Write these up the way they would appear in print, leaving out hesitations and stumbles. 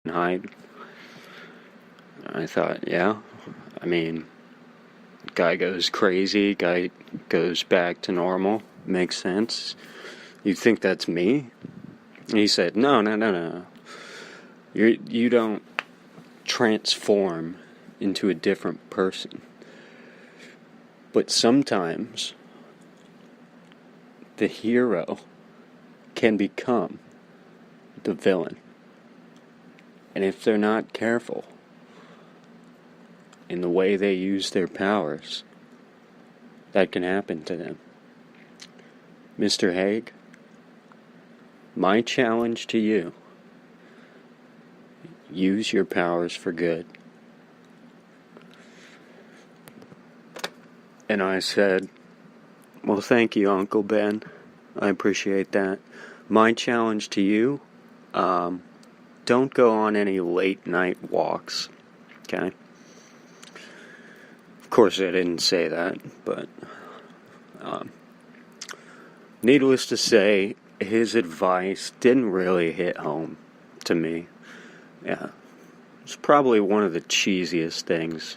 hide. I thought, yeah, I mean, guy goes crazy, guy goes back to normal, makes sense. You think that's me? And he said, no. You don't transform into a different person. But sometimes the hero can become the villain. And if they're not careful in the way they use their powers, that can happen to them. Mr. Haig, my challenge to you: use your powers for good. And I said, well, thank you, Uncle Ben. I appreciate that. My challenge to you, don't go on any late night walks, okay? Of course, I didn't say that, but needless to say, his advice didn't really hit home to me. Yeah, it's probably one of the cheesiest things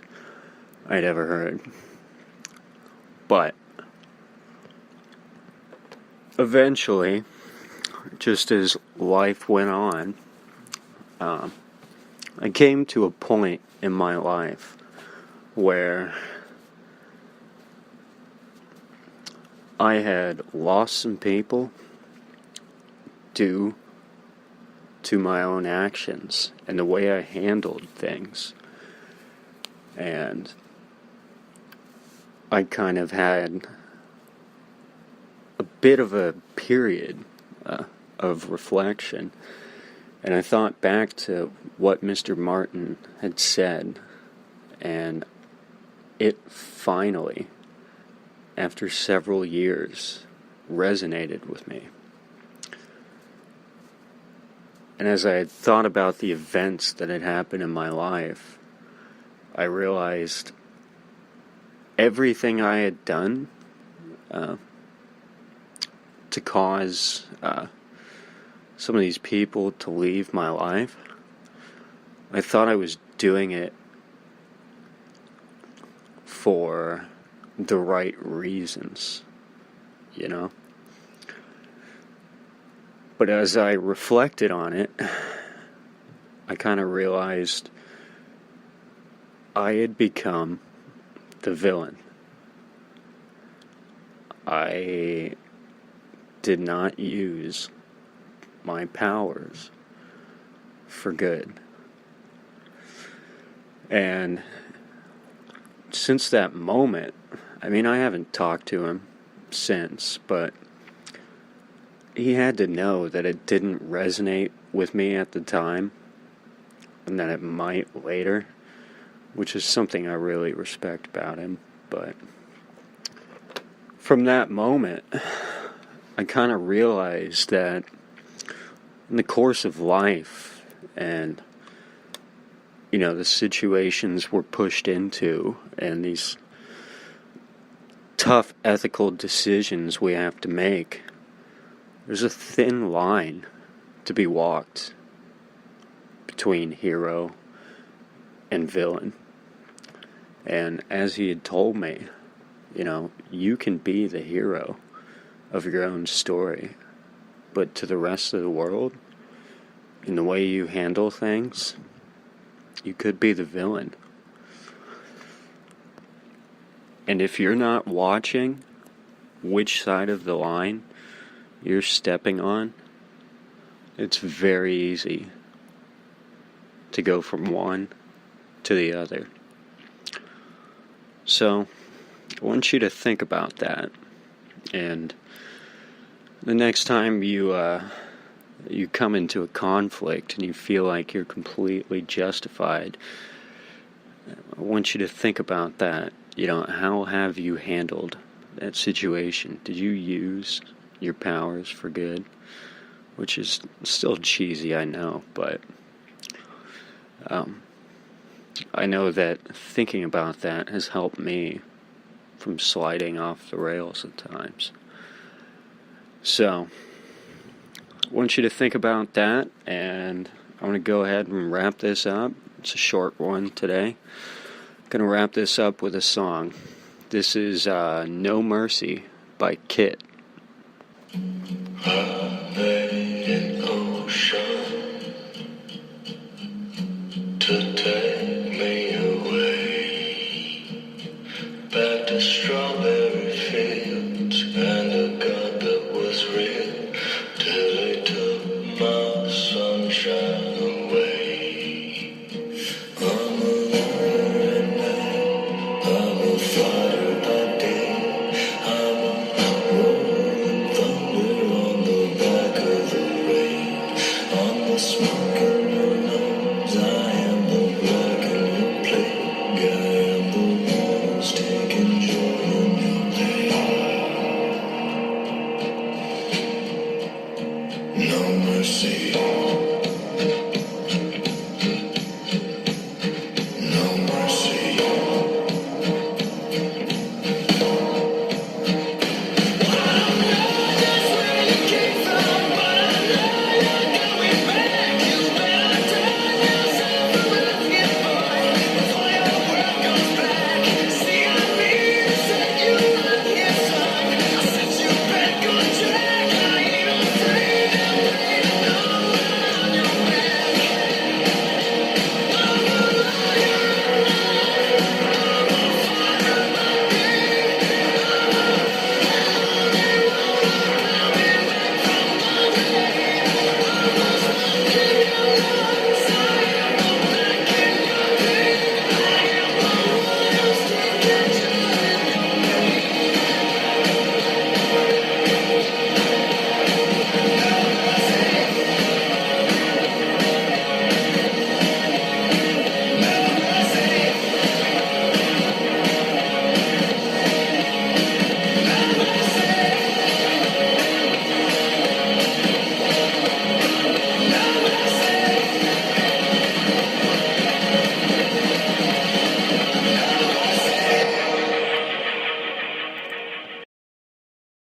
I'd ever heard. But eventually, just as life went on, I came to a point in my life where I had lost some people due to my own actions and the way I handled things. And I kind of had a bit of a period of reflection. And I thought back to what Mr. Martin had said, and it finally, after several years, resonated with me. And as I had thought about the events that had happened in my life, I realized everything I had done to cause some of these people to leave my life, I thought I was doing it for the right reasons, you know? But as I reflected on it, I kind of realized I had become the villain. I did not use my powers for good. And since that moment, I mean, I haven't talked to him since, but he had to know that it didn't resonate with me at the time, and that it might later, which is something I really respect about him. But from that moment, I kind of realized that in the course of life, and you know, the situations we're pushed into, and these tough ethical decisions we have to make, there's a thin line to be walked between hero and villain. And as he had told me, you know, you can be the hero of your own story, but to the rest of the world, in the way you handle things, you could be the villain. And if you're not watching which side of the line you're stepping on, it's very easy to go from one to the other. So, I want you to think about that. And the next time you come into a conflict and you feel like you're completely justified, I want you to think about that. You know, how have you handled that situation? Did you use your powers for good? Which is still cheesy, I know, but I know that thinking about that has helped me from sliding off the rails at times. So, I want you to think about that, and I'm going to go ahead and wrap this up. It's a short one today. Going to wrap this up with a song. This is No Mercy by Kit. I made an ocean to take